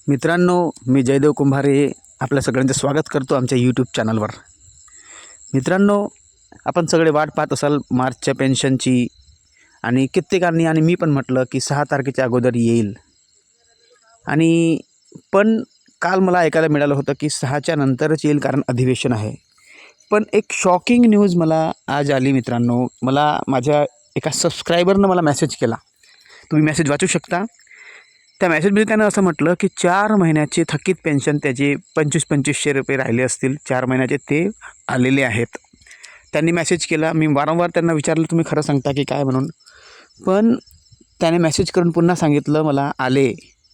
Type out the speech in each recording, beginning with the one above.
मित्रांनो, मी जयदेव कुंभारे आपल्या सगळ्यांचं स्वागत करतो आमच्या यूट्यूब चॅनलवर. मित्रांनो, आपण सगळे वाट पाहत असाल मार्चच्या पेन्शनची आणि कित्येकांनी आणि मी पण म्हटलं की 6 तारखेच्या अगोदर येईल. आणि पण काल मला ऐकायला मिळालं होतं की 6च्या नंतरच येईल कारण अधिवेशन आहे. पण एक शॉकिंग न्यूज मला आज आली मित्रांनो. मला माझ्या एका सबस्क्रायबरनं मला मेसेज केला. तुम्ही मेसेज वाचू शकता. त्या मेसेजमध्ये त्यानं असं म्हटलं की 4 महिन्याचे थकीत पेन्शन त्याचे 2500 रुपये राहिले असतील. 4 महिन्याचे ते आलेले आहेत. त्यांनी मेसेज केला. मी वारंवार त्यांना विचारलं तुम्ही खरं सांगता की काय म्हणून. पण त्याने मेसेज करून पुन्हा सांगितलं मला आले.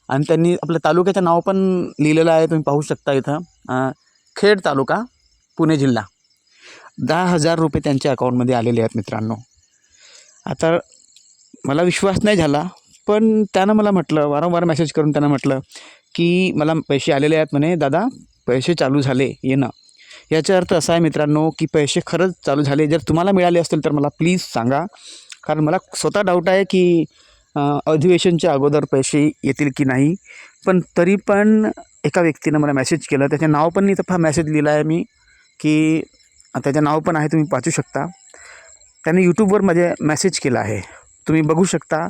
आणि त्यांनी आपल्या तालुक्याचं नाव पण लिहिलेलं आहे. तुम्ही पाहू शकता इथं खेड तालुका पुणे जिल्हा. 10,000 रुपये त्यांच्या अकाउंटमध्ये आलेले आहेत मित्रांनो. आता मला विश्वास नाही झाला. पण त्यानं मला म्हटलं वारंवार मेसेज करून त्यानं म्हटलं की मला पैसे आलेले आहेत म्हणे दादा, पैसे चालू झाले येणं. याचा अर्थ असा आहे मित्रांनो की पैसे खरंच चालू झाले. जर तुम्हाला मिळाले असतील तर मला प्लीज सांगा. कारण मला स्वतः डाऊट आहे की अधिवेशनच्या अगोदर पैसे येतील की नाही. पण तरी पण एका व्यक्तीनं मला मेसेज केलं. त्याचे नाव पण इथं मेसेज लिहिला आहे मी की त्याचं नाव पण आहे, तुम्ही वाचू शकता. त्याने यूट्यूबवर माझे मेसेज केला आहे, तुम्ही बघू शकता.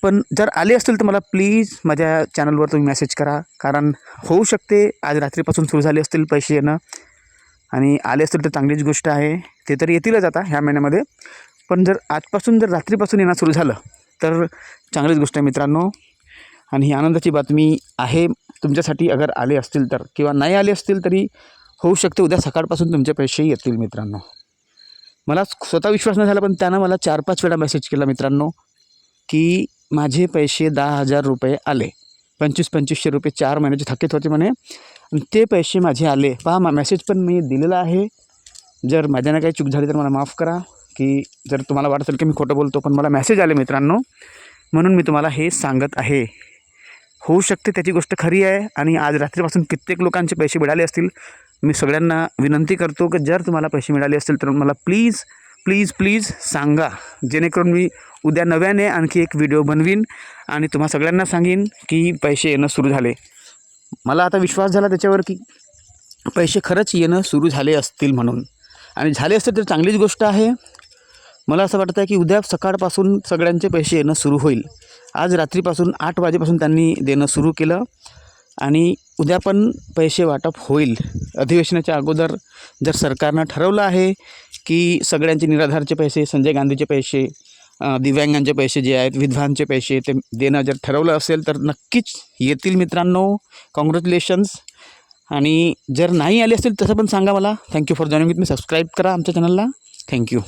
पण जर आले असतील तर मला प्लीज माझ्या चॅनलवर तुम्ही मेसेज करा. कारण होऊ शकते आज रात्रीपासून सुरू झाले असतील पैसे येणं. आणि आले असतील तर चांगलीच गोष्ट आहे. ते तर येतीलच आता ह्या महिन्यामध्ये. पण जर आजपासून जर रात्रीपासून येणं सुरू झालं तर चांगलीच गोष्ट आहे मित्रांनो. आणि ही आनंदाची बातमी आहे तुमच्यासाठी. अगर आले असतील तर किंवा नाही आले असतील तरी होऊ शकते उद्या सकाळपासून तुमचे पैसे येतील मित्रांनो. मला स्वतः विश्वास नाही झाला. पण त्यानं मला 4-5 वेळा मेसेज केला मित्रांनो की माझे पैसे 10,000 रुपये आले. 2500 रुपये 4 महिन्याचे थकीत होते म्हणे. आणि ते पैसे माझे आले. पहा मेसेज पण मी दिलेला आहे. जर माझ्यानं काही चूक झाली तर मला माफ करा. की जर तुम्हाला वाटत असेल की मी खोटं बोलतो, पण मला मेसेज आले मित्रांनो. म्हणून मी तुम्हाला हे सांगत आहे. होऊ शकते त्याची गोष्ट खरी आहे. आणि आज रात्रीपासून कित्येक लोकांचे पैसे मिळाले असतील. मी सगळ्यांना विनंती करतो की जर तुम्हाला पैसे मिळाले असतील तर मला प्लीज प्लीज प्लीज सांगा. जेणेकरून मी उद्या नव्याने आणखी एक व्हिडिओ बनवीन आणि तुम्हा सगळ्यांना सांगेन की पैसे येणं सुरू झाले. मला आता विश्वास झाला त्याच्यावर की पैसे खरंच येणं सुरू झाले असतील म्हणून. आणि झाले असतील तर चांगलीच गोष्ट आहे. मला असं वाटतं आहे की उद्या सकाळपासून सगळ्यांचे पैसे येणं सुरू होईल. आज रात्रीपासून 8 वाजेपासून त्यांनी देणं सुरू केलं. आणि उद्या पण पैसे वाटप होईल. अधिवेशनाच्या अगोदर जर सरकारनं ठरवलं आहे की सगळ्यांचे निराधारचे पैसे, संजय गांधीचे पैसे, दिव्यांगांचे पैसे जे आहेत, विधवांचे पैसे ते देणं जर ठरवलं असेल तर नक्कीच येतील मित्रांनो. कॉंग्रॅच्युलेशन्स. आणि जर नाही आले असतील तसं पण सांगा मला. Thank you for joining with me. Subscribe करा आमच्या चॅनलला. थँक्यू.